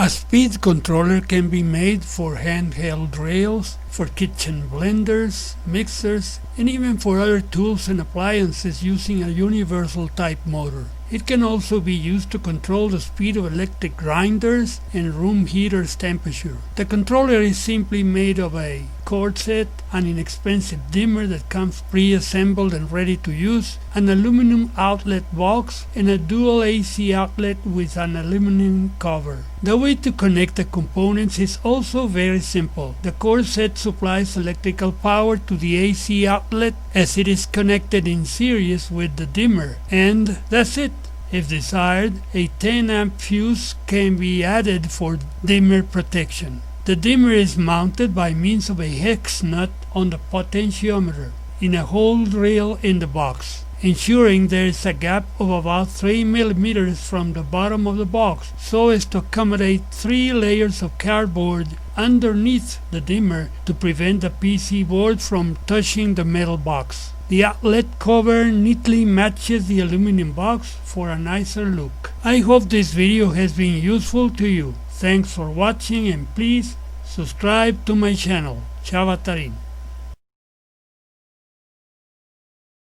A speed controller can be made for handheld rails, for kitchen blenders, mixers, and even for other tools and appliances using a universal type motor. It can also be used to control the speed of electric grinders and room heaters' temperature. The controller is simply made of a cord set, an inexpensive dimmer that comes pre-assembled and ready to use, an aluminum outlet box, and a dual AC outlet with an aluminum cover. The way to connect the components is also very simple. The cord set supplies electrical power to the AC outlet as it is connected in series with the dimmer, and that's it. If desired, a 10 amp fuse can be added for dimmer protection. The dimmer is mounted by means of a hex nut on the potentiometer in a hole drill in the box, ensuring there is a gap of about 3 mm from the bottom of the box so as to accommodate 3 layers of cardboard underneath the dimmer to prevent the PC board from touching the metal box. The outlet cover neatly matches the aluminum box for a nicer look. I hope this video has been useful to you. Thanks for watching and please subscribe to my channel. Ciao Tarin.